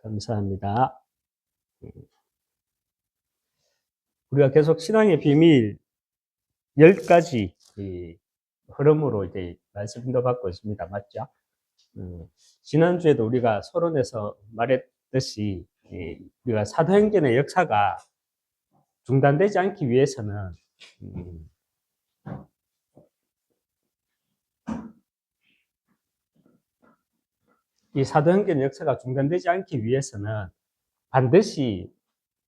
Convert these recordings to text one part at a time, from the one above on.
감사합니다. 우리가 계속 신앙의 비밀 10가지 흐름으로 이제 말씀도 받고 있습니다. 맞죠? 지난주에도 우리가 서론에서 말했듯이 우리가 사도행전의 역사가 중단되지 않기 위해서는 이 사도행전 역사가 중단되지 않기 위해서는 반드시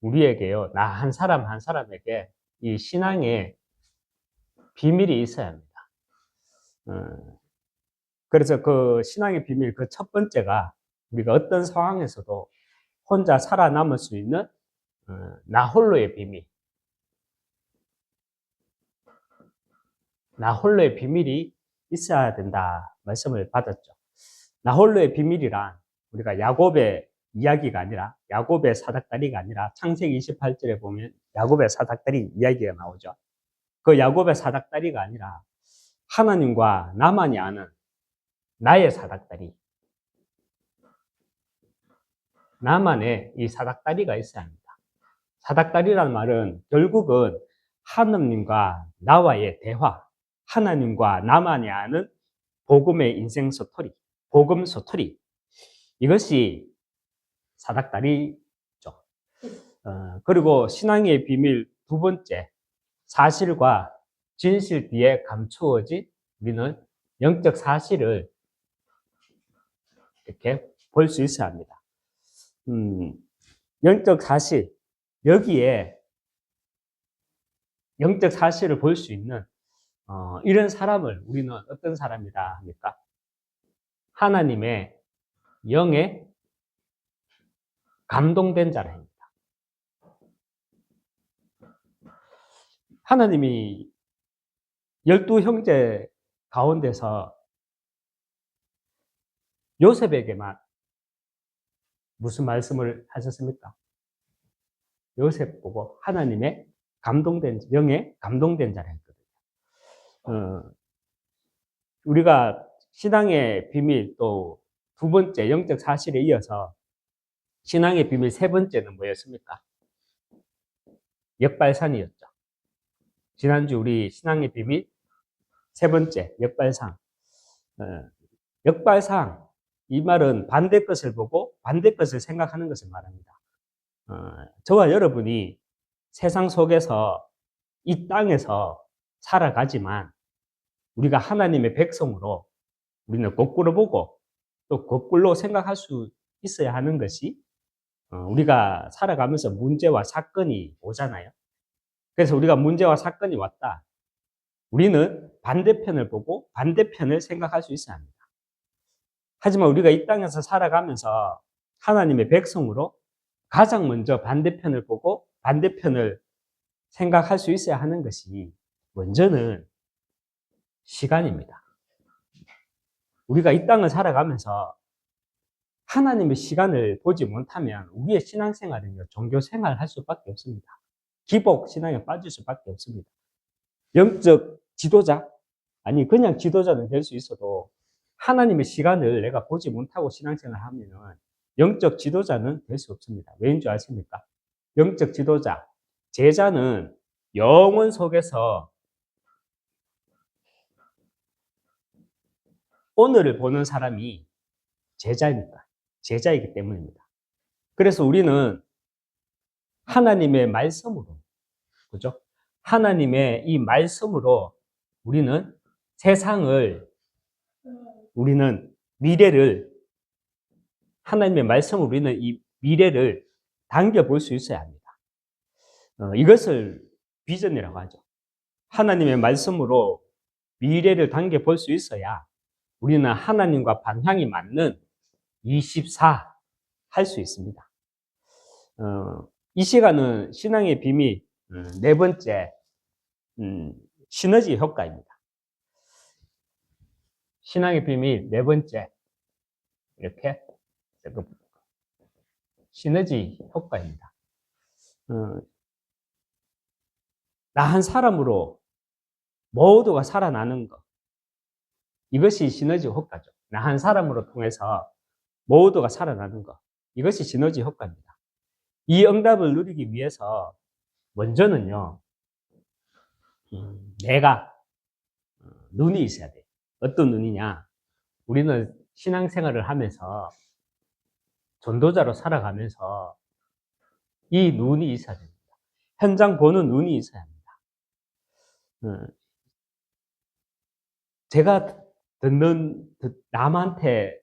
우리에게요, 나 한 사람 한 사람에게 이 신앙의 비밀이 있어야 합니다. 그래서 그 신앙의 비밀, 그 첫 번째가 우리가 어떤 상황에서도 혼자 살아남을 수 있는 나 홀로의 비밀. 나 홀로의 비밀이 있어야 된다 말씀을 받았죠. 나 홀로의 비밀이란 우리가 야곱의 이야기가 아니라, 야곱의 사닥다리가 아니라 창세기 28절에 보면 야곱의 사닥다리 이야기가 나오죠. 그 야곱의 사닥다리가 아니라 하나님과 나만이 아는 나의 사닥다리, 나만의 이 사닥다리가 있어야 합니다. 사닥다리라는 말은 결국은 하나님과 나와의 대화, 하나님과 나만이 아는 복음의 인생 스토리, 복음 스토리, 이것이 사닥다리죠. 그리고 신앙의 비밀 두 번째, 사실과 진실 뒤에 감추어진 우리는 영적 사실을 이렇게 볼 수 있어야 합니다. 영적 사실, 여기에 영적 사실을 볼 수 있는 이런 사람을 우리는 어떤 사람이라 합니까? 하나님의 영에 감동된 자라 합니다. 하나님이 12형제 가운데서 요셉에게만 무슨 말씀을 하셨습니까? 요셉 보고 하나님의 감동된, 영에 감동된 자라 했거든요. 우리가 신앙의 비밀 또 두 번째 영적 사실에 이어서 신앙의 비밀 세 번째는 뭐였습니까? 역발산이었죠. 지난주 우리 신앙의 비밀 세 번째, 역발상. 역발상, 이 말은 반대 것을 보고 반대 것을 생각하는 것을 말합니다. 저와 여러분이 세상 속에서 이 땅에서 살아가지만 우리가 하나님의 백성으로 우리는 거꾸로 보고 또 거꾸로 생각할 수 있어야 하는 것이 우리가 살아가면서 문제와 사건이 오잖아요. 그래서 우리가 문제와 사건이 왔다. 우리는 반대편을 보고 반대편을 생각할 수 있어야 합니다. 하지만 우리가 이 땅에서 살아가면서 하나님의 백성으로 가장 먼저 반대편을 보고 반대편을 생각할 수 있어야 하는 것이 먼저는 시간입니다. 우리가 이 땅을 살아가면서 하나님의 시간을 보지 못하면 우리의 신앙생활은요, 종교생활을 할 수밖에 없습니다. 기복 신앙에 빠질 수밖에 없습니다. 영적 지도자, 아니 그냥 지도자는 될 수 있어도 하나님의 시간을 내가 보지 못하고 신앙생활을 하면 영적 지도자는 될 수 없습니다. 왜인 줄 아십니까? 영적 지도자, 제자는 영혼 속에서 오늘을 보는 사람이 제자입니다. 제자이기 때문입니다. 그래서 우리는 하나님의 말씀으로, 그죠? 하나님의 이 말씀으로 우리는 세상을, 우리는 미래를, 하나님의 말씀으로 우리는 이 미래를 당겨볼 수 있어야 합니다. 이것을 비전이라고 하죠. 하나님의 말씀으로 미래를 당겨볼 수 있어야 우리는 하나님과 방향이 맞는 24 할 수 있습니다. 이 시간은 신앙의 비밀 네 번째 시너지 효과입니다. 신앙의 비밀 네 번째, 이렇게 시너지 효과입니다. 나 한 사람으로 모두가 살아나는 것, 이것이 시너지 효과죠. 나 한 사람으로 통해서 모두가 살아나는 것. 이것이 시너지 효과입니다. 이 응답을 누리기 위해서 먼저는요, 내가 눈이 있어야 돼요. 어떤 눈이냐? 우리는 신앙생활을 하면서 전도자로 살아가면서 이 눈이 있어야 됩니다. 현장 보는 눈이 있어야 합니다. 제가 듣는 남한테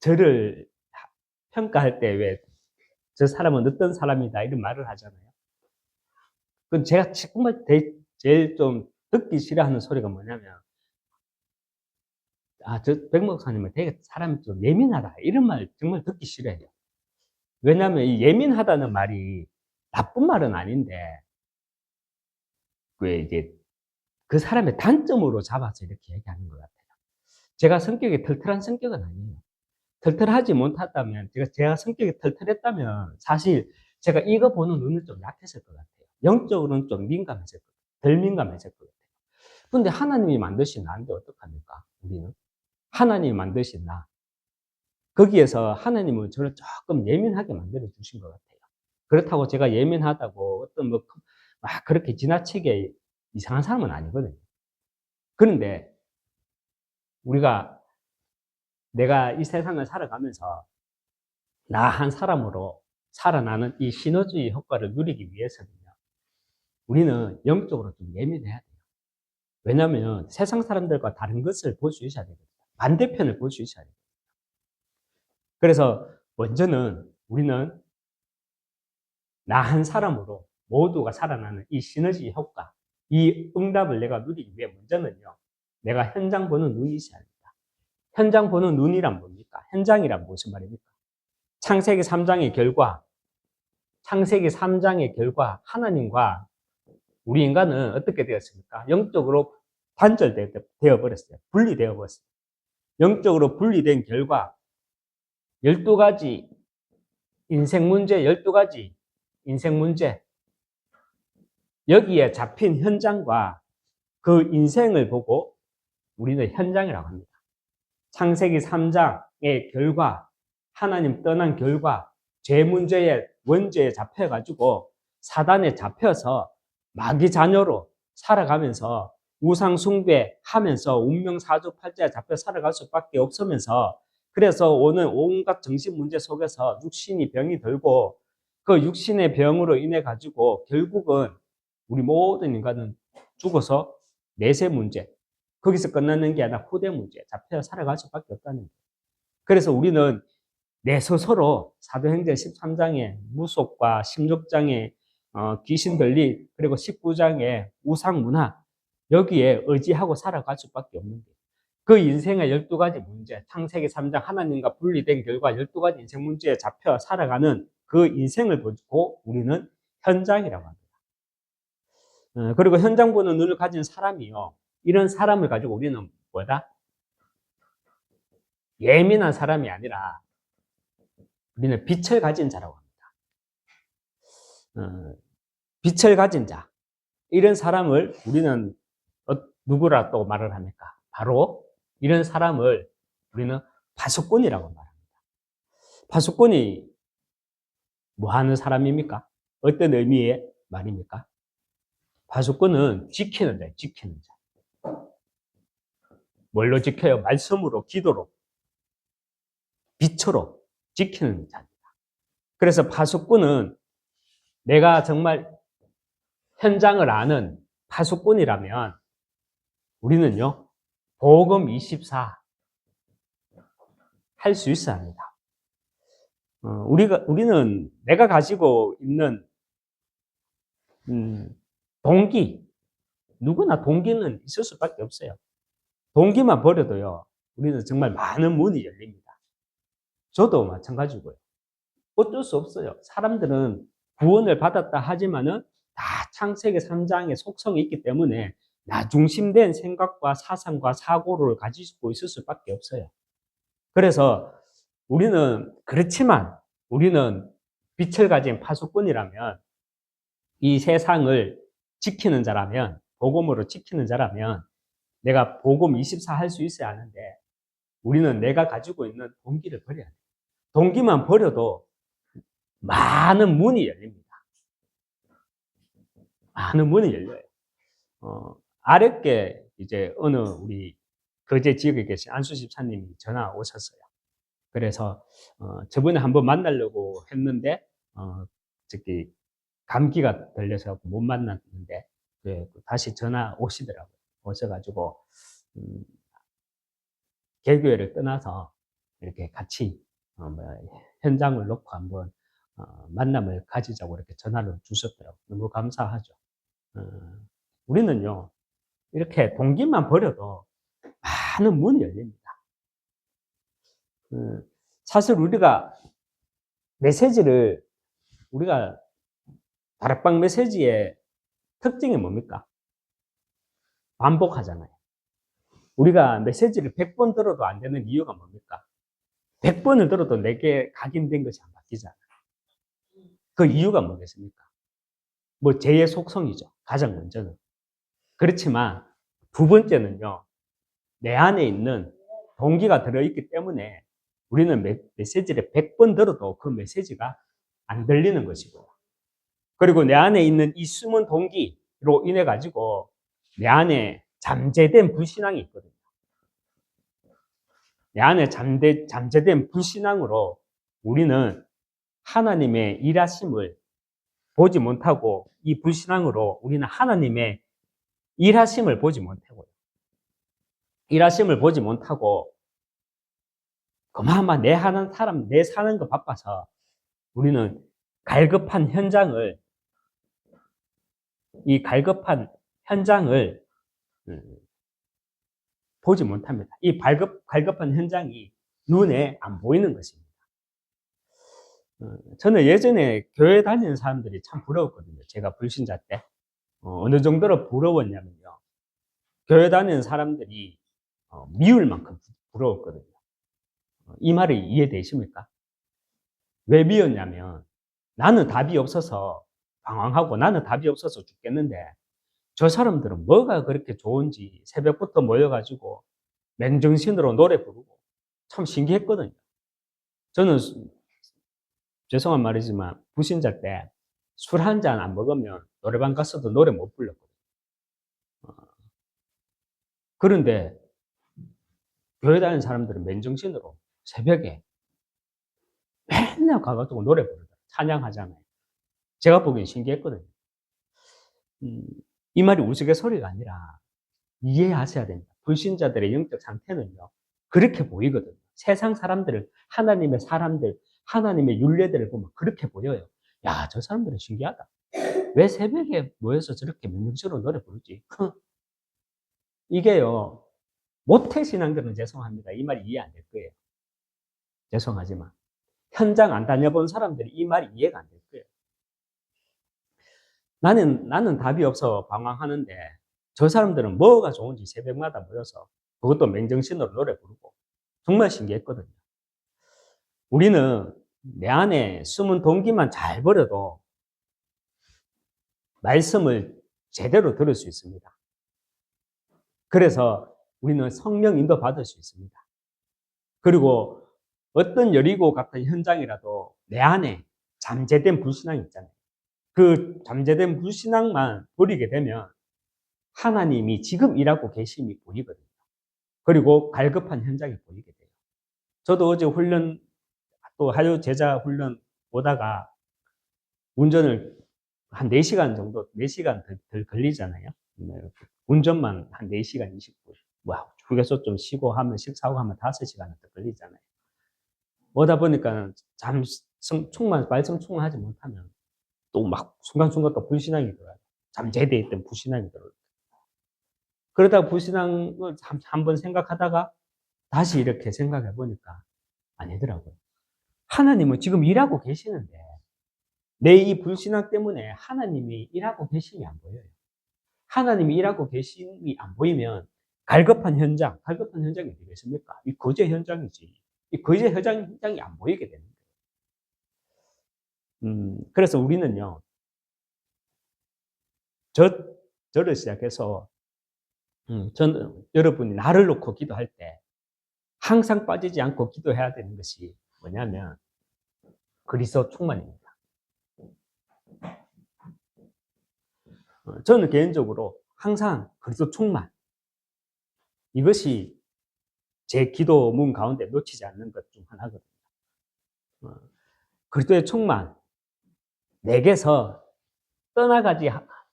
저를 평가할 때 왜 저 사람은 어떤 사람이다 이런 말을 하잖아요. 그건 제가 정말 제일 좀 듣기 싫어하는 소리가 뭐냐면, 저 백 목사님은 되게 사람이 좀 예민하다 이런 말 정말 듣기 싫어해요. 왜냐하면 이 예민하다는 말이 나쁜 말은 아닌데 그 이제 그 사람의 단점으로 잡아서 이렇게 얘기하는 것 같아요. 제가 성격이 털털한 성격은 아니에요. 털털하지 못했다면, 제가 성격이 털털했다면 사실 제가 이거 보는 눈은 좀 약했을 것 같아요. 영적으로는 좀 민감했을 것 같아요. 덜 민감했을 것 같아요. 근데 하나님이 만드신 나인데 어떡합니까? 우리는 하나님이 만드신 나, 거기에서 하나님은 저를 조금 예민하게 만들어 주신 것 같아요. 그렇다고 제가 예민하다고 어떤 막 그렇게 지나치게 이상한 사람은 아니거든요. 그런데 내가 이 세상을 살아가면서 나 한 사람으로 살아나는 이 시너지의 효과를 누리기 위해서는요, 우리는 영적으로 좀 예민해야 돼요. 왜냐하면 세상 사람들과 다른 것을 볼 수 있어야 되거든요. 반대편을 볼 수 있어야 돼요. 그래서 먼저는 우리는 나 한 사람으로 모두가 살아나는 이 시너지 효과, 이 응답을 내가 누리기 위해 먼저는요, 내가 현장 보는 눈이 있어야 합니다. 현장 보는 눈이란 뭡니까? 현장이란 무슨 말입니까? 창세기 3장의 하나님과 우리 인간은 어떻게 되었습니까? 영적으로 단절되어 버렸어요. 분리되어 버렸어요. 영적으로 분리된 결과 12가지 인생 문제, 12가지 인생 문제, 여기에 잡힌 현장과 그 인생을 보고 우리는 현장이라고 합니다. 창세기 3장의 결과, 하나님 떠난 결과, 죄 문제의 원죄에 잡혀가지고 사단에 잡혀서 마귀 자녀로 살아가면서 우상 숭배하면서 운명 사주팔자에 잡혀 살아갈 수밖에 없으면서, 그래서 오는 온갖 정신 문제 속에서 육신이 병이 들고 그 육신의 병으로 인해 가지고 결국은 우리 모든 인간은 죽어서 내세 문제, 거기서 끝나는 게 아니라 후대 문제에 잡혀 살아갈 수밖에 없다는 거예요. 그래서 우리는 내 스스로 사도행전 13장에 무속과 심족장애, 귀신 들리, 그리고 19장에 우상문화, 여기에 의지하고 살아갈 수밖에 없는 거예요. 그 인생의 12가지 문제, 창세기 3장 하나님과 분리된 결과 12가지 인생 문제에 잡혀 살아가는 그 인생을 보고 우리는 현장이라고 합니다. 그리고 현장 보는 눈을 가진 사람이요, 이런 사람을 가지고 우리는 뭐다? 예민한 사람이 아니라 우리는 빛을 가진 자라고 합니다. 빛을 가진 자, 이런 사람을 우리는 누구라 또 말을 합니까? 바로 이런 사람을 우리는 파수꾼이라고 말합니다. 파수꾼이 뭐 하는 사람입니까? 어떤 의미의 말입니까? 파수꾼은 지키는 자예요. 지키는 자. 뭘로 지켜요? 말씀으로, 기도로, 빛으로 지키는 자입니다. 그래서 파수꾼은 내가 정말 현장을 아는 파수꾼이라면 우리는요, 복음 24 할 수 있어야 합니다. 우리는 내가 가지고 있는 동기, 누구나 동기는 있을 수밖에 없어요. 동기만 버려도요, 우리는 정말 많은 문이 열립니다. 저도 마찬가지고요. 어쩔 수 없어요. 사람들은 구원을 받았다 하지만은 다 창세기 3장의 속성이 있기 때문에 나 중심된 생각과 사상과 사고를 가지고 있을 수밖에 없어요. 그래서 그렇지만 우리는 빛을 가진 파수꾼이라면, 이 세상을 지키는 자라면, 복음으로 지키는 자라면 내가 복음 24 할 수 있어야 하는데 우리는 내가 가지고 있는 동기를 버려야 돼요. 동기만 버려도 많은 문이 열립니다. 많은 문이 열려요. 아랫게 이제 어느 우리 거제 지역에 계신 안수 집사님이 전화 오셨어요. 그래서 저번에 한번 만나려고 했는데 저기 감기가 걸려서 못 만났는데 다시 전화 오시더라고요. 오셔가지고 개교회를 떠나서 이렇게 같이 현장을 놓고 한번 만남을 가지자고 이렇게 전화를 주셨더라고요. 너무 감사하죠. 우리는요 이렇게 동기만 버려도 많은 문이 열립니다. 사실 우리가 메시지를 우리가 다락방 메시지의 특징이 뭡니까? 반복하잖아요. 우리가 메시지를 100번 들어도 안 되는 이유가 뭡니까? 100번을 들어도 내게 각인된 것이 안 바뀌잖아요. 그 이유가 뭐겠습니까? 뭐 죄의 속성이죠. 가장 먼저는. 그렇지만 두 번째는요. 내 안에 있는 동기가 들어있기 때문에 우리는 메시지를 100번 들어도 그 메시지가 안 들리는 것이고요. 그리고 내 안에 있는 이 숨은 동기로 인해 가지고 내 안에 잠재된 불신앙이 있거든요. 내 안에 잠재된 불신앙으로 우리는 하나님의 일하심을 보지 못하고 이 불신앙으로 우리는 하나님의 일하심을 보지 못하고요. 일하심을 보지 못하고 그나마 내 사는 거 바빠서 우리는 갈급한 현장을 보지 못합니다. 이 갈급한 현장이 눈에 안 보이는 것입니다. 저는 예전에 교회 다니는 사람들이 참 부러웠거든요. 제가 불신자 때. 어느 정도로 부러웠냐면요. 교회 다니는 사람들이 미울 만큼 부러웠거든요. 이 말이 이해되십니까? 왜 미웠냐면 나는 답이 없어서 방황하고 나는 답이 없어서 죽겠는데 저 사람들은 뭐가 그렇게 좋은지 새벽부터 모여가지고 맨정신으로 노래 부르고 참 신기했거든요. 저는 죄송한 말이지만 불신자 때 술 한 잔 안 먹으면 노래방 갔어도 노래 못 불렀거든요. 그런데 교회 다니는 사람들은 맨정신으로 새벽에 맨날 가가지고 노래 부르잖아요. 찬양하잖아요. 제가 보기엔 신기했거든요. 이 말이 우스갯소리가 아니라 이해하셔야 됩니다. 불신자들의 영적 상태는요. 그렇게 보이거든요. 세상 사람들을 하나님의 사람들, 하나님의 율례들을 보면 그렇게 보여요. 야, 저 사람들은 신기하다. 왜 새벽에 모여서 저렇게 명령적으로 노래 부르지? 이게요. 모태신앙들은 죄송합니다. 이 말이 이해 안 될 거예요. 죄송하지만. 현장 안 다녀본 사람들이 이 말이 이해가 안 될 거예요. 나는 답이 없어 방황하는데 저 사람들은 뭐가 좋은지 새벽마다 모여서 그것도 맨정신으로 노래 부르고 정말 신기했거든요. 우리는 내 안에 숨은 동기만 잘 버려도 말씀을 제대로 들을 수 있습니다. 그래서 우리는 성령 인도 받을 수 있습니다. 그리고 어떤 여리고 같은 현장이라도 내 안에 잠재된 불신앙이 있잖아요. 그 잠재된 불신앙만 버리게 되면 하나님이 지금 일하고 계심이 보이거든요. 그리고 갈급한 현장이 보이게 돼요. 저도 어제 또 하루 제자 훈련 오다가 운전을 한 4시간 정도, 4시간 덜 걸리잖아요. 운전만 한 4시간 20분. 휴게소 좀 쉬고 하면, 식사하고 하면 5시간 더 걸리잖아요. 오다 보니까 말씀 충만하지 못하면 또 막 순간순간 또 불신앙이 들어요. 잠재되어 있던 불신앙이 들어요. 그러다가 불신앙을 한번 생각하다가 다시 이렇게 생각해 보니까 아니더라고요. 하나님은 지금 일하고 계시는데 내 이 불신앙 때문에 하나님이 일하고 계심이 안 보여요. 하나님이 일하고 계심이 안 보이면 갈급한 현장이 되겠습니까? 이 거제 현장이지. 이 거제 현장이 안 보이게 되는 거예요. 그래서 우리는요, 저를 시작해서, 저는 여러분이 나를 놓고 기도할 때 항상 빠지지 않고 기도해야 되는 것이 뭐냐면 그리스도 충만입니다. 저는 개인적으로 항상 그리스도 충만, 이것이 제 기도문 가운데 놓치지 않는 것 중 하나거든요. 그리스도의 충만, 내게서 떠나가지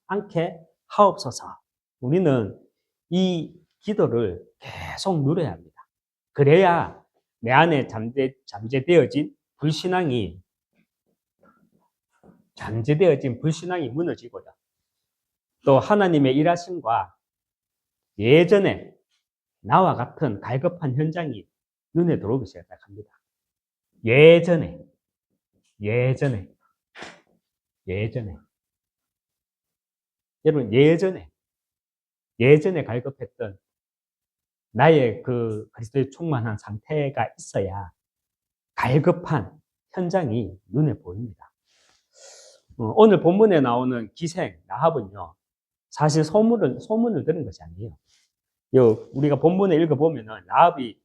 않게 하옵소서. 우리는 이 기도를 계속 누려야 합니다. 그래야 내 안에 잠재되어진 불신앙이 무너지고요. 또 하나님의 일하심과 예전에 나와 같은 갈급한 현장이 눈에 들어오기 시작합니다. 예전에 여러분, 예전에 갈급했던 나의 그 그리스도의 충만한 상태가 있어야 갈급한 현장이 눈에 보입니다. 오늘 본문에 나오는 기생 라합은요, 사실 소문을 들은 것이 아니에요. 우리가 본문에 읽어보면은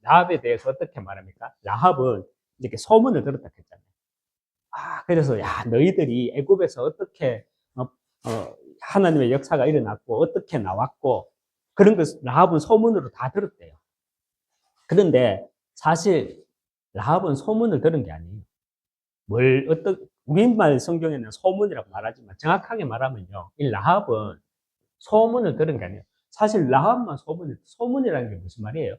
라합에 대해서 어떻게 말합니까? 라합은 이렇게 소문을 들었다 했잖아요. 그래서 너희들이 애굽에서 어떻게 하나님의 역사가 일어났고 어떻게 나왔고 그런 것 라합은 소문으로 다 들었대요. 그런데 사실 라합은 소문을 들은 게 아니에요. 우리말 성경에는 소문이라고 말하지만 정확하게 말하면요, 이 라합은 소문을 들은 게 아니에요. 사실 라합만 소문이라는 게 무슨 말이에요?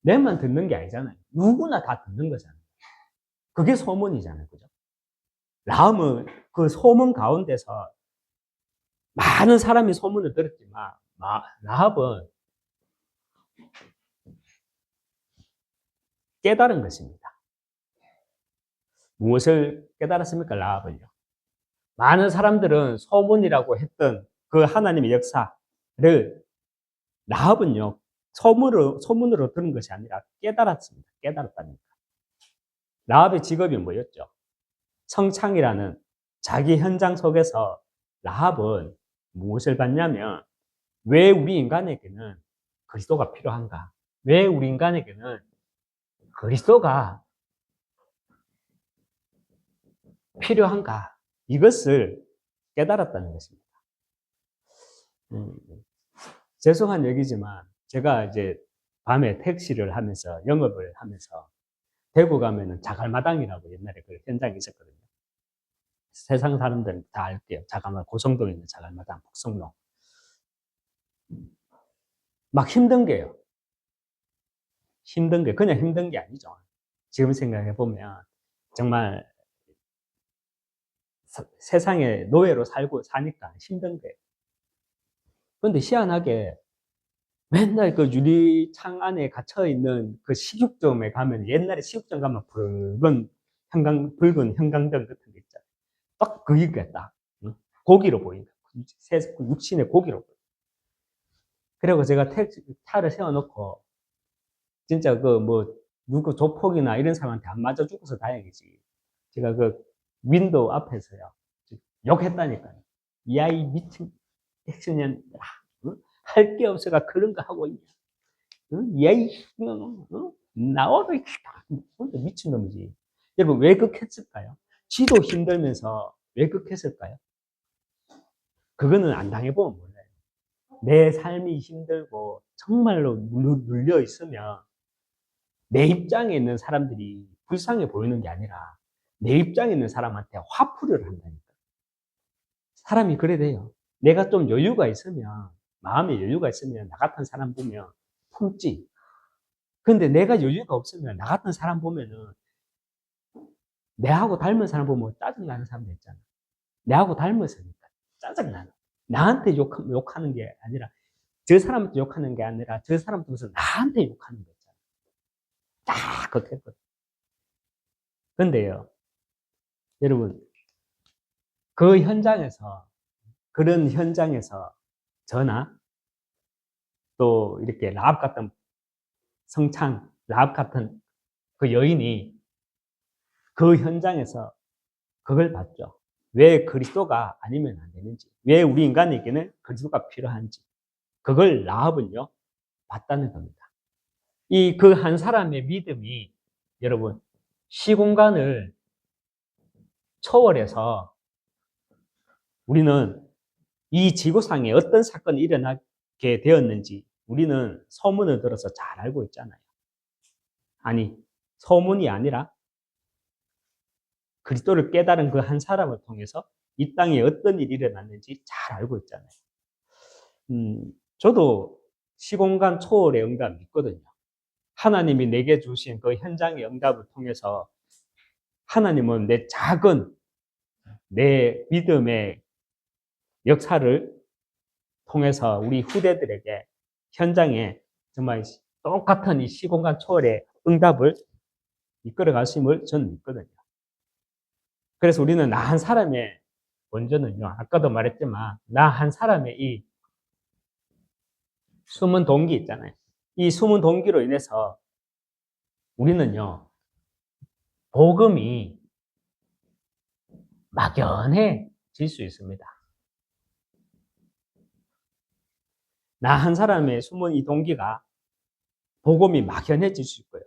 내만 듣는 게 아니잖아요. 누구나 다 듣는 거잖아요. 그게 소문이잖아요. 그죠? 라합은 그 소문 가운데서 많은 사람이 소문을 들었지만 라합은 깨달은 것입니다. 무엇을 깨달았습니까? 라합은요. 많은 사람들은 소문이라고 했던 그 하나님의 역사를 라합은요, 소문으로 들은 것이 아니라 깨달았습니다. 깨달았다니까. 라합의 직업이 뭐였죠? 성창이라는 자기 현장 속에서 라합은 무엇을 봤냐면, 왜 우리 인간에게는 그리스도가 필요한가? 왜 우리 인간에게는 그리스도가 필요한가? 이것을 깨달았다는 것입니다. 죄송한 얘기지만 제가 이제 밤에 택시를 하면서 영업을 하면서 대구 가면은 자갈마당이라고 옛날에 그 현장이 있었거든요. 세상 사람들은 다 알게요. 자갈마당, 고성동에 있는 자갈마당, 북성로. 막 힘든 게요. 그냥 힘든 게 아니죠. 지금 생각해 보면 정말 세상에 노예로 사니까 힘든 거예요. 그런데 희한하게 맨날 그 유리창 안에 갇혀있는 그 식육점에 가면, 옛날에 식육점 가면 붉은 형광등 같은 거 있잖아요. 딱 그게 딱 고기로 보인다. 육신의 고기로 보인다. 그리고 제가 차를 세워놓고 진짜 누구 조폭이나 이런 사람한테 안 맞아 죽어서 다행이지. 제가 그 윈도우 앞에서요, 욕했다니까요. 야, 이 미친 액션년, 할 게 없어가 그런 거 하고 있냐. 야, 나와라, 미친놈이지. 여러분, 왜 극했을까요? 지도 힘들면서 왜 극했을까요? 그거는 안 당해보면 몰라요. 내 삶이 힘들고 정말로 눌려 있으면 내 입장에 있는 사람들이 불쌍해 보이는 게 아니라 내 입장에 있는 사람한테 화풀이를 한다니까. 사람이 그래 돼요. 내가 좀 여유가 있으면, 마음에 여유가 있으면 나 같은 사람 보면 품지. 근데 내가 여유가 없으면 나 같은 사람 보면은, 내하고 닮은 사람 보면 짜증나는 사람도 있잖아. 내하고 닮았으니까 짜증나는. 나한테 욕하는 게 아니라, 저 사람한테 욕하는 게 아니라 저 사람 통해서 나한테 욕하는 거 있잖아. 딱 그렇게 했거든. 근데요, 여러분, 그런 현장에서 저나 또 이렇게 라합 같은 라합 같은 그 여인이 그 현장에서 그걸 봤죠. 왜 그리스도가 아니면 안 되는지, 왜 우리 인간에게는 그리스도가 필요한지, 그걸 라합은요, 봤다는 겁니다. 그 한 사람의 믿음이, 여러분, 시공간을 초월해서 우리는 이 지구상에 어떤 사건이 일어나게 되었는지 우리는 소문을 들어서 잘 알고 있잖아요. 아니, 소문이 아니라 그리스도를 깨달은 그 한 사람을 통해서 이 땅에 어떤 일이 일어났는지 잘 알고 있잖아요. 저도 시공간 초월의 응답 믿거든요. 하나님이 내게 주신 그 현장의 응답을 통해서 하나님은 내 믿음의 역사를 통해서 우리 후대들에게 현장에 정말 똑같은 이 시공간 초월의 응답을 이끌어 가심을 저는 믿거든요. 그래서 우리는 나 한 사람의 먼저는요, 아까도 말했지만, 나 한 사람의 이 숨은 동기 있잖아요. 이 숨은 동기로 인해서 우리는요, 복음이 막연해질 수 있습니다. 나 한 사람의 숨은 이 동기가 복음이 막연해질 수 있고요.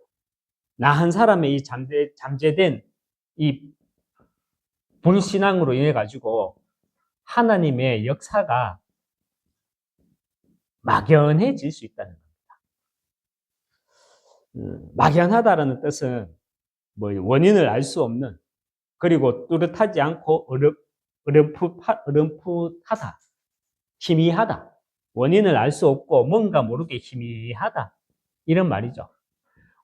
나 한 사람의 이 잠재된 이 불신앙으로 인해 가지고 하나님의 역사가 막연해질 수 있다는 겁니다. 막연하다라는 뜻은 뭐 원인을 알 수 없는, 그리고 뚜렷하지 않고 어렴풋하다, 희미하다, 원인을 알 수 없고 뭔가 모르게 희미하다, 이런 말이죠.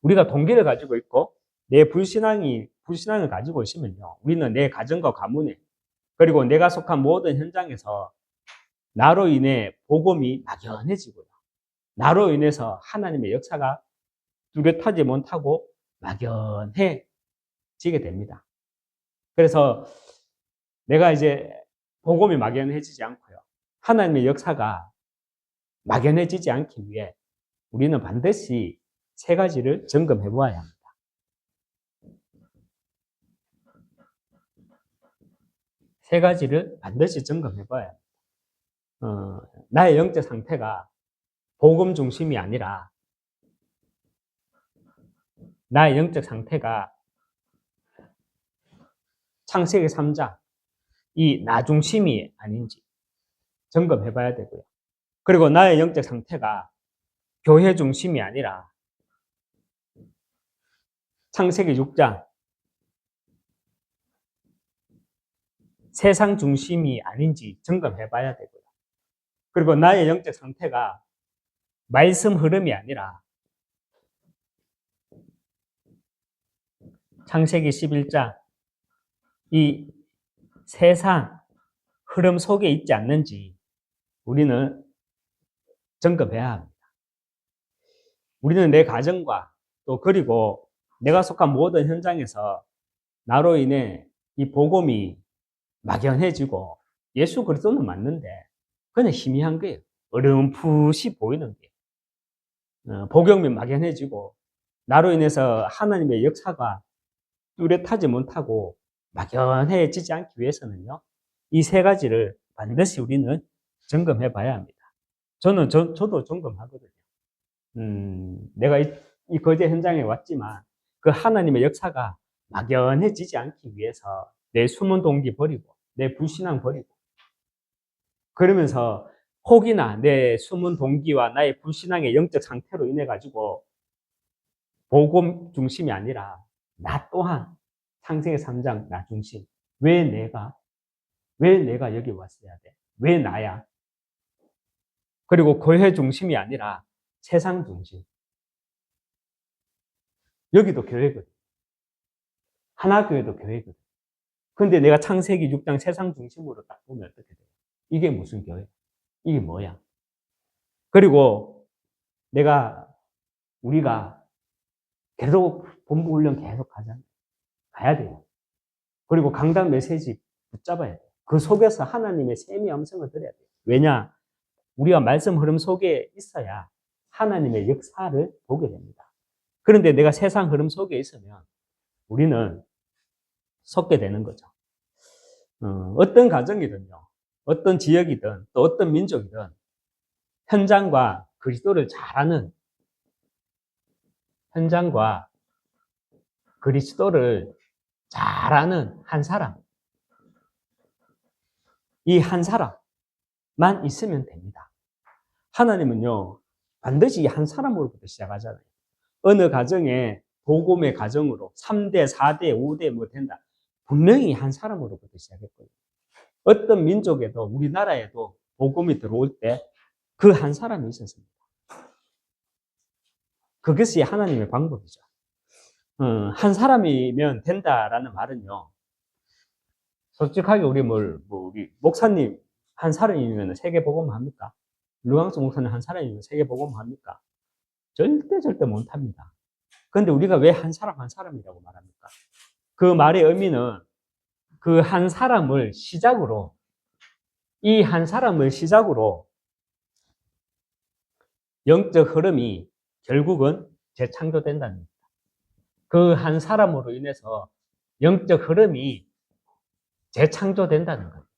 우리가 동기를 가지고 있고 내 불신앙을 가지고 있으면요, 우리는 내 가정과 가문에, 그리고 내가 속한 모든 현장에서 나로 인해 복음이 막연해지고요, 나로 인해서 하나님의 역사가 뚜렷하지 못하고 막연해지게 됩니다. 그래서 내가 이제 복음이 막연해지지 않고요, 하나님의 역사가 막연해지지 않기 위해 우리는 반드시 세 가지를 점검해 보아야 합니다. 세 가지를 반드시 점검해 봐야 합니다. 나의 영적 상태가 복음 중심이 아니라 나의 영적 상태가 창세기 3장 이 나 중심이 아닌지 점검해 봐야 되고요. 그리고 나의 영적 상태가 교회 중심이 아니라 창세기 6장 세상 중심이 아닌지 점검해 봐야 되고요. 그리고 나의 영적 상태가 말씀 흐름이 아니라 창세기 11장 이 세상 흐름 속에 있지 않는지 우리는 점검해야 합니다. 우리는 내 가정과 또 그리고 내가 속한 모든 현장에서 나로 인해 이 복음이 막연해지고 예수 그리스도는 맞는데 그냥 희미한 거예요. 어렴풋이 보이는 거예요. 복음이 막연해지고 나로 인해서 하나님의 역사가 뚜렷하지 못하고 막연해지지 않기 위해서는요, 이 세 가지를 반드시 우리는 점검해 봐야 합니다. 저도 점검하거든요. 내가 이 거제 현장에 왔지만 그 하나님의 역사가 막연해지지 않기 위해서 내 숨은 동기 버리고 내 불신앙 버리고, 그러면서 혹이나 내 숨은 동기와 나의 불신앙의 영적 상태로 인해 가지고 복음 중심이 아니라 나 또한 창세기 3장 나 중심, 왜 내가 여기 왔어야 돼? 왜 나야? 그리고 교회 중심이 아니라 세상 중심. 여기도 교회거든. 하나교회도 교회거든. 근데 내가 창세기 6장 세상 중심으로 딱 보면 어떻게 돼요? 이게 무슨 교회? 이게 뭐야? 그리고 우리가 계속 본부 훈련 계속 가야 돼요. 그리고 강단 메시지 붙잡아야 돼요. 그 속에서 하나님의 세미 음성을 들어야 돼요. 왜냐? 우리가 말씀 흐름 속에 있어야 하나님의 역사를 보게 됩니다. 그런데 내가 세상 흐름 속에 있으면 우리는 속게 되는 거죠. 어떤 가정이든요, 어떤 지역이든 또 어떤 민족이든 현장과 그리스도를 잘 아는, 현장과 그리스도를 잘 아는 한 사람, 이 한 사람, 있으면 됩니다. 하나님은요, 반드시 한 사람으로부터 시작하잖아요. 어느 가정에 복음의 가정으로 3대, 4대, 5대 뭐 된다. 분명히 한 사람으로부터 시작했거든요. 어떤 민족에도 우리나라에도 복음이 들어올 때 그 한 사람이 있었습니다. 그것이 하나님의 방법이죠. 한 사람이면 된다라는 말은요. 솔직하게 우리 우리 목사님 한 사람이면 세계 복음 합니까? 루앙스 목사님 한 사람이면 세계 복음 합니까? 절대 못합니다. 그런데 우리가 왜 한 사람이라고 말합니까? 그 말의 의미는 그 한 사람을 시작으로, 이 한 사람을 시작으로 영적 흐름이 결국은 재창조된다는 겁니다. 그 한 사람으로 인해서 영적 흐름이 재창조된다는 겁니다.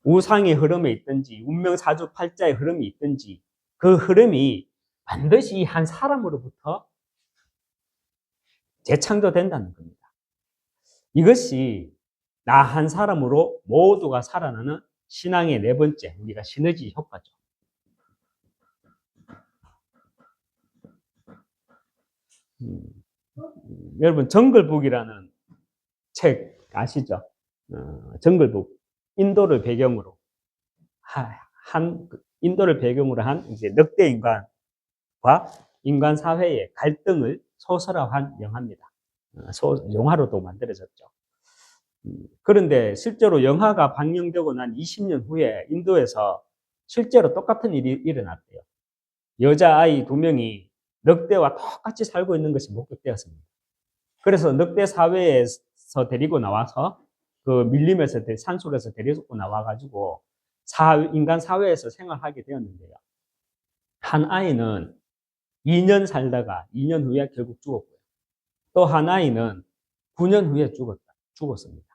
우상의 흐름에 있든지 운명사주팔자의 흐름이 있든지 그 흐름이 반드시 한 사람으로부터 재창조된다는 겁니다. 이것이 나 한 사람으로 모두가 살아나는 신앙의 네 번째, 우리가 시너지 효과죠. 여러분 정글북이라는 책 아시죠? 정글북, 인도를 배경으로 한 이제 늑대 인간과 인간 사회의 갈등을 소설화한 영화입니다. 영화로도 만들어졌죠. 그런데 실제로 영화가 방영되고 난 20년 후에 인도에서 실제로 똑같은 일이 일어났대요. 여자아이 2명이 늑대와 똑같이 살고 있는 것이 목격되었습니다. 그래서 늑대 사회에서 데리고 나와서 그 밀림에서 산속에서 데리고 나와가지고 인간 사회에서 생활하게 되었는데요. 한 아이는 2년 살다가 2년 후에 결국 죽었고요. 또 한 아이는 9년 후에 죽었습니다.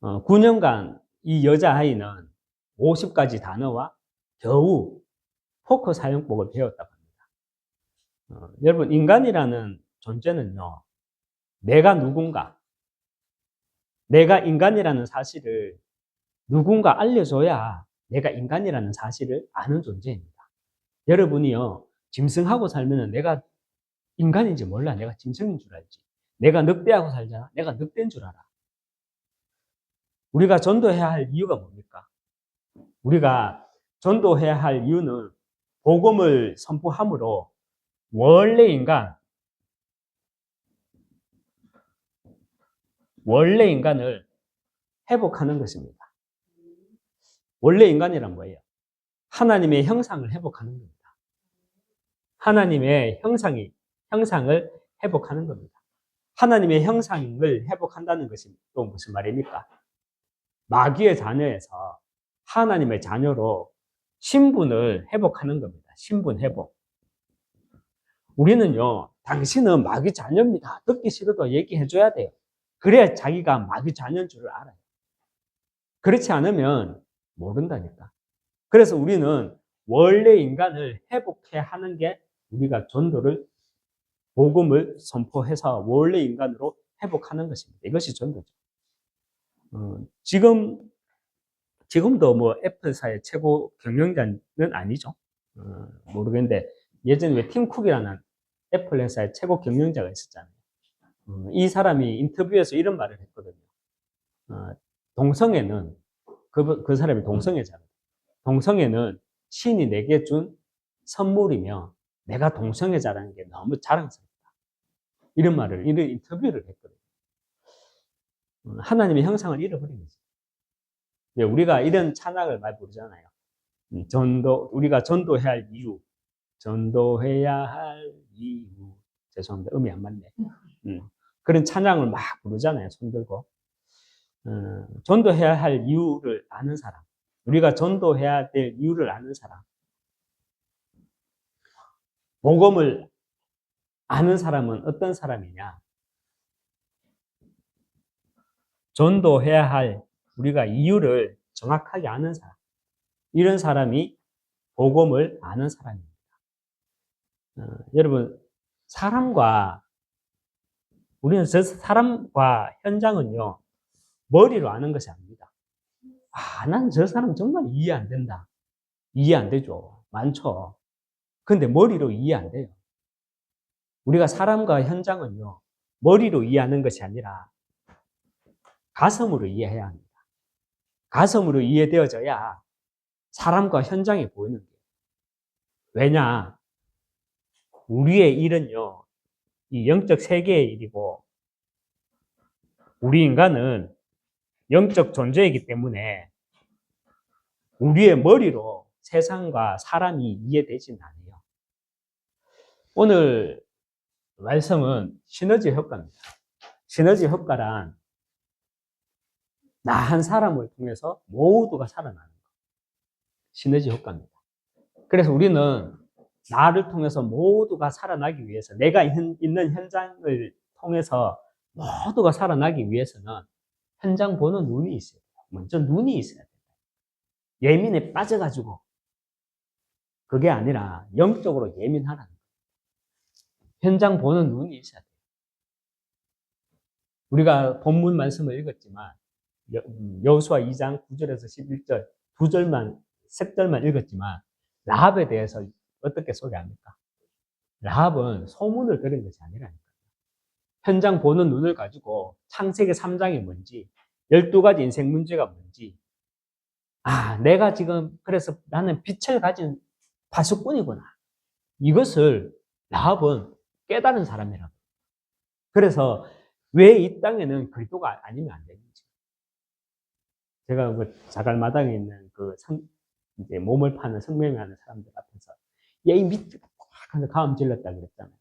9년간 이 여자아이는 50가지 단어와 겨우 포크 사용법을 배웠다고 합니다. 여러분, 인간이라는 존재는요, 내가 누군가, 내가 인간이라는 사실을 누군가 알려줘야 내가 인간이라는 사실을 아는 존재입니다. 여러분이요, 짐승하고 살면 내가 인간인지 몰라. 내가 짐승인 줄 알지. 내가 늑대하고 살잖아. 내가 늑대인 줄 알아. 우리가 전도해야 할 이유가 뭡니까? 우리가 전도해야 할 이유는 복음을 선포함으로 원래 인간을 회복하는 것입니다. 원래 인간이란 뭐예요? 하나님의 형상을 회복하는 겁니다. 하나님의 형상을 회복하는 겁니다. 하나님의 형상을 회복한다는 것이 또 무슨 말입니까? 마귀의 자녀에서 하나님의 자녀로 신분을 회복하는 겁니다. 신분 회복. 우리는요, 당신은 마귀 자녀입니다. 듣기 싫어도 얘기해줘야 돼요. 그래야 자기가 마귀 자녀인 줄을 알아요. 그렇지 않으면 모른다니까. 그래서 우리는 원래 인간을 회복해야 하는 게 우리가 복음을 선포해서 원래 인간으로 회복하는 것입니다. 이것이 전도죠. 지금도 뭐 애플사의 최고 경영자는 아니죠. 모르겠는데 예전에 왜 팀 쿡이라는 애플 회사의 최고 경영자가 있었잖아요. 이 사람이 인터뷰에서 이런 말을 했거든요. 동성애는 그 사람이 동성애잖아요. 동성애는 신이 내게 준 선물이며 내가 동성애자라는 게 너무 자랑스럽다. 이런 인터뷰를 했거든요. 하나님의 형상을 잃어버린 거죠. 우리가 이런 찬양을 많이 부르잖아요. 우리가 전도해야 할 이유. 죄송합니다. 음이 안 맞네. 그런 찬양을 막 부르잖아요. 손 들고. 전도해야 할 이유를 아는 사람. 우리가 전도해야 될 이유를 아는 사람. 복음을 아는 사람은 어떤 사람이냐? 전도해야 할 우리가 이유를 정확하게 아는 사람. 이런 사람이 복음을 아는 사람입니다. 여러분, 우리는 사람과 현장은요, 머리로 아는 것이 아닙니다. 난 저 사람 정말 이해 안 된다. 이해 안 되죠. 많죠. 근데 머리로 이해 안 돼요. 우리가 사람과 현장은요, 머리로 이해하는 것이 아니라 가슴으로 이해해야 합니다. 가슴으로 이해되어져야 사람과 현장이 보이는 거예요. 왜냐? 우리의 일은요, 이 영적 세계의 일이고, 우리 인간은 영적 존재이기 때문에 우리의 머리로 세상과 사람이 이해되지는 않아요. 오늘 말씀은 시너지 효과입니다. 시너지 효과란 나 한 사람을 통해서 모두가 살아나는 것. 시너지 효과입니다. 그래서 우리는 나를 통해서 모두가 살아나기 위해서, 내가 있는 현장을 통해서 모두가 살아나기 위해서는 현장 보는 눈이 있어야 돼요. 먼저 눈이 있어야 돼요. 예민에 빠져가지고 그게 아니라 영적으로 예민하라는 거예요. 현장 보는 눈이 있어야 돼요. 우리가 본문 말씀을 읽었지만 여호수아 2장 9절에서 11절 두 절만, 세 절만 읽었지만 라합에 대해서 어떻게 소개합니까? 라합은 소문을 들은 것이 아니라니까요. 현장 보는 눈을 가지고 창세기 3장이 뭔지, 12가지 인생 문제가 뭔지, 내가 지금 그래서 나는 빛을 가진 파수꾼이구나. 이것을 라합은 깨달은 사람이라고. 그래서 왜 이 땅에는 그리스도가 아니면 안 되는지. 제가 그 자갈마당에 있는 이제 몸을 파는 성매매하는 사람들 앞에서 이 밑에 꽉 가음 질렀다 그랬잖아요.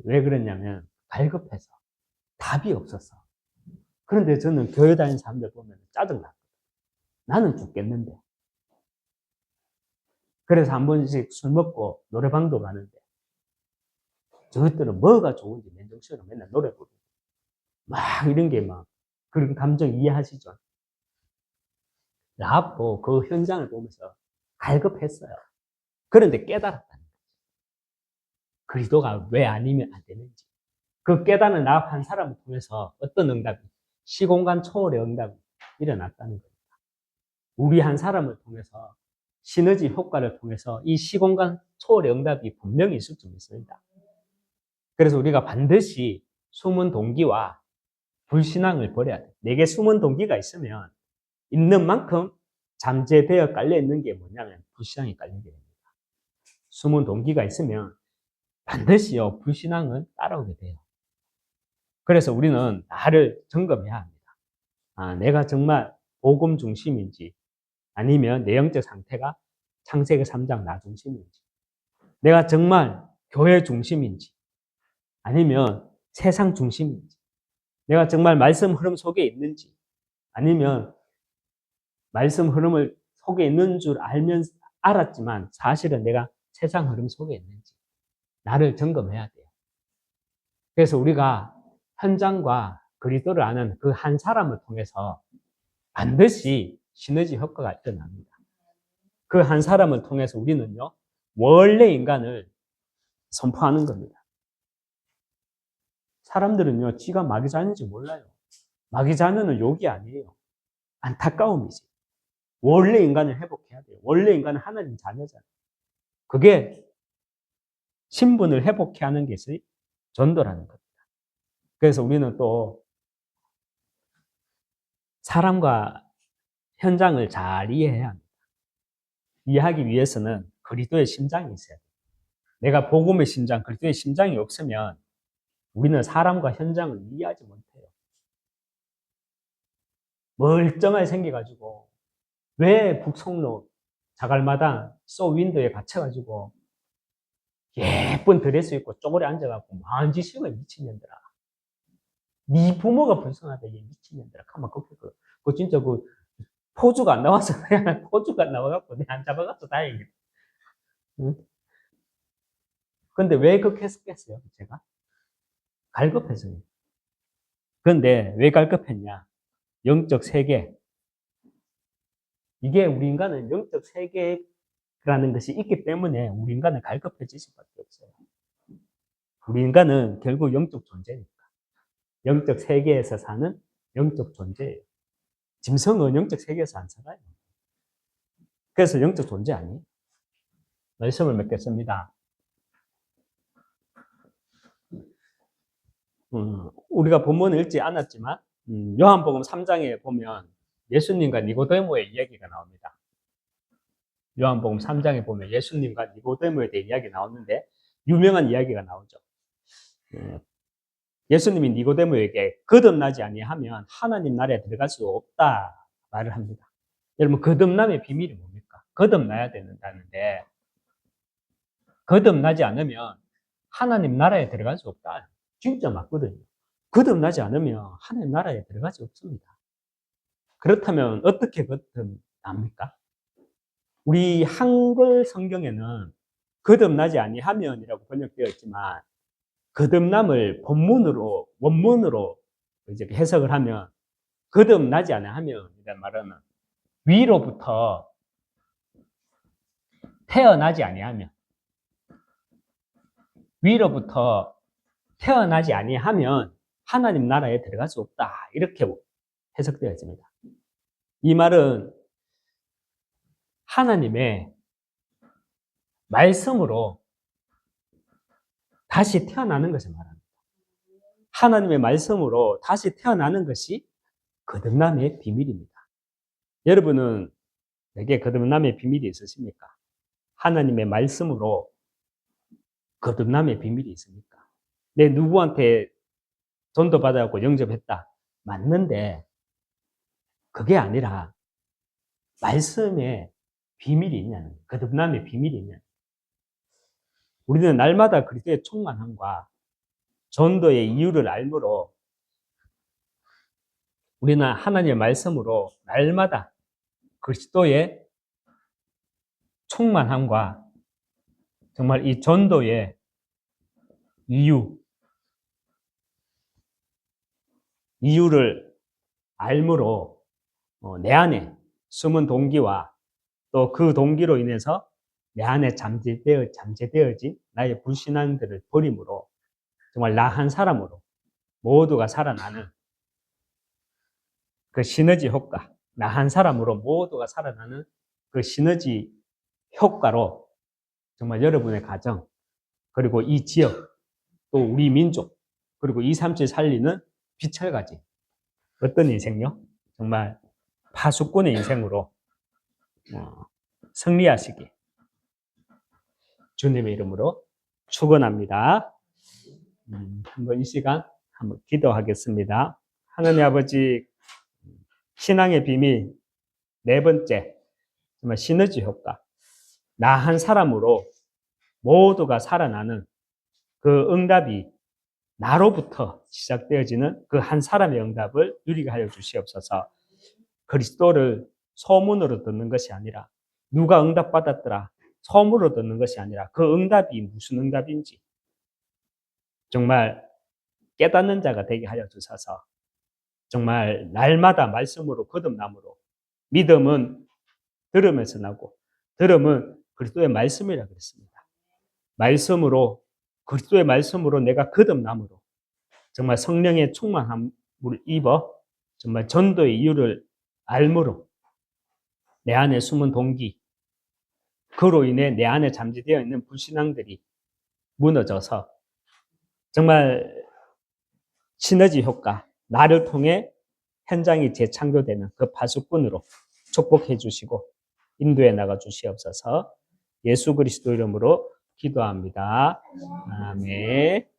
왜 그랬냐면 갈급해서 답이 없었어. 그런데 저는 교회 다니는 사람들 보면 짜증나. 나는 죽겠는데. 그래서 한 번씩 술 먹고 노래방도 가는데 저것들은 뭐가 좋은지 맨정신으로 맨날 노래 부르고 막 이런 게 막 그런 감정 이해하시죠? 라합도 그 현장을 보면서 갈급했어요. 그런데 깨달았다는 거죠. 그리스도가 왜 아니면 안 되는지. 그 깨닫는 라합 한 사람을 통해서 어떤 응답이, 시공간 초월의 응답이 일어났다는 겁니다. 우리 한 사람을 통해서 시너지 효과를 통해서 이 시공간 초월의 응답이 분명히 있을 줄 믿습니다. 그래서 우리가 반드시 숨은 동기와 불신앙을 버려야 돼. 내게 숨은 동기가 있으면 있는 만큼 잠재되어 깔려있는 게 뭐냐면 불신앙이 깔리게 됩니다. 숨은 동기가 있으면 반드시요 불신앙은 따라오게 돼요. 그래서 우리는 나를 점검해야 합니다. 내가 정말 복음 중심인지 아니면 내 영적 상태가 창세기 3장 나 중심인지, 내가 정말 교회 중심인지 아니면 세상 중심인지, 내가 정말 말씀 흐름 속에 있는지 아니면 말씀 흐름을 속에 있는 줄 알았지만 사실은 내가 세상 흐름 속에 있는지 나를 점검해야 돼요. 그래서 우리가 현장과 그리스도를 아는 그 한 사람을 통해서 반드시 시너지 효과가 일어납니다. 그 한 사람을 통해서 우리는요, 원래 인간을 선포하는 겁니다. 사람들은요, 지가 마귀 자녀인지 몰라요. 마귀 자녀는 욕이 아니에요. 안타까움이지. 원래 인간을 회복해야 돼요. 원래 인간은 하나님 자녀잖아요. 그게 신분을 회복해 하는 것이 전도라는 겁니다. 그래서 우리는 또 사람과 현장을 잘 이해해야 합니다. 이해하기 위해서는 그리스도의 심장이 있어야 돼요. 내가 복음의 심장, 그리스도의 심장이 없으면 우리는 사람과 현장을 이해하지 못해요. 멀쩡하게 생겨가지고 왜 북송로 자갈마당 소윈도에 갇혀가지고 예쁜 드레스 입고 쪼그려 앉아갖고 만지 쉬워 미친년들아. 네 부모가 불쌍하다 이 미친년들아. 가만 그 진짜 그 포즈가 안 나와서 그냥 포즈가 안 나와갖고 내가 안 잡아갔어 다행이다. 응? 근데 왜 그렇게 했겠어요 제가? 갈급해서요. 그런데 왜 갈급했냐? 영적 세계. 이게 우리 인간은 영적 세계라는 것이 있기 때문에 우리 인간은 갈급해질 수밖에 없어요. 우리 인간은 결국 영적 존재니까. 영적 세계에서 사는 영적 존재예요. 짐승은 영적 세계에서 안 살아요. 그래서 영적 존재 아니에요. 말씀을 맺겠습니다. 우리가 본문을 읽지 않았지만 요한복음 3장에 보면 예수님과 니고데모의 이야기가 나옵니다. 요한복음 3장에 보면 예수님과 니고데모에 대해 이야기 나오는데 유명한 이야기가 나오죠. 예수님이 니고데모에게 거듭나지 아니하면 하나님 나라에 들어갈 수 없다 말을 합니다. 여러분, 거듭남의 비밀이 뭡니까? 거듭나야 된다는데 거듭나지 않으면 하나님 나라에 들어갈 수 없다. 진짜 맞거든요. 거듭나지 않으면 하나님 나라에 들어갈 수 없습니다. 그렇다면 어떻게 거듭납니까? 우리 한글 성경에는 거듭나지 아니하면이라고 번역되어 있지만 거듭남을 본문으로 원문으로 이제 해석을 하면 거듭나지 아니하면이라는 말은 위로부터 태어나지 아니하면 위로부터 태어나지 아니하면 하나님 나라에 들어갈 수 없다. 이렇게 해석되어 있습니다. 이 말은 하나님의 말씀으로 다시 태어나는 것을 말합니다. 하나님의 말씀으로 다시 태어나는 것이 거듭남의 비밀입니다. 여러분은 내게 거듭남의 비밀이 있으십니까? 하나님의 말씀으로 거듭남의 비밀이 있습니까? 내 누구한테 전도 받아갖고 영접했다. 맞는데 그게 아니라 말씀에 비밀이 있냐는, 거듭남의 비밀이 있냐는. 우리는 날마다 그리스도의 충만함과 전도의 이유를 알므로 우리는 하나님의 말씀으로 날마다 그리스도의 충만함과 정말 이 전도의 이유를 알므로 내 안에 숨은 동기와 또 그 동기로 인해서 내 안에 잠재되어진 나의 불신앙들을 버림으로 정말 나 한 사람으로 모두가 살아나는 그 시너지 효과, 나 한 사람으로 모두가 살아나는 그 시너지 효과로 정말 여러분의 가정, 그리고 이 지역, 또 우리 민족, 그리고 237 살리는 비철가지. 어떤 인생요? 정말 파수꾼의 인생으로 승리하시기 주님의 이름으로 축원합니다. 한번 이 시간 한번 기도하겠습니다. 하나님 아버지, 신앙의 비밀 네 번째, 정말 시너지 효과. 나 한 사람으로 모두가 살아나는 그 응답이 나로부터 시작되어지는 그 한 사람의 응답을 누리게 하여 주시옵소서. 그리스도를 소문으로 듣는 것이 아니라 누가 응답받았더라 소문으로 듣는 것이 아니라 그 응답이 무슨 응답인지 정말 깨닫는 자가 되게 하여 주셔서 정말 날마다 말씀으로 거듭남으로, 믿음은 들음에서 나고 들음은 그리스도의 말씀이라 그랬습니다. 말씀으로, 그리스도의 말씀으로 내가 거듭남으로 정말 성령의 충만함을 입어 정말 전도의 이유를 알므로 내 안에 숨은 동기, 그로 인해 내 안에 잠재되어 있는 불신앙들이 무너져서 정말 시너지 효과, 나를 통해 현장이 재창조되는 그 파수꾼으로 축복해 주시고 인도해 나가 주시옵소서. 예수 그리스도 이름으로 기도합니다. 아멘.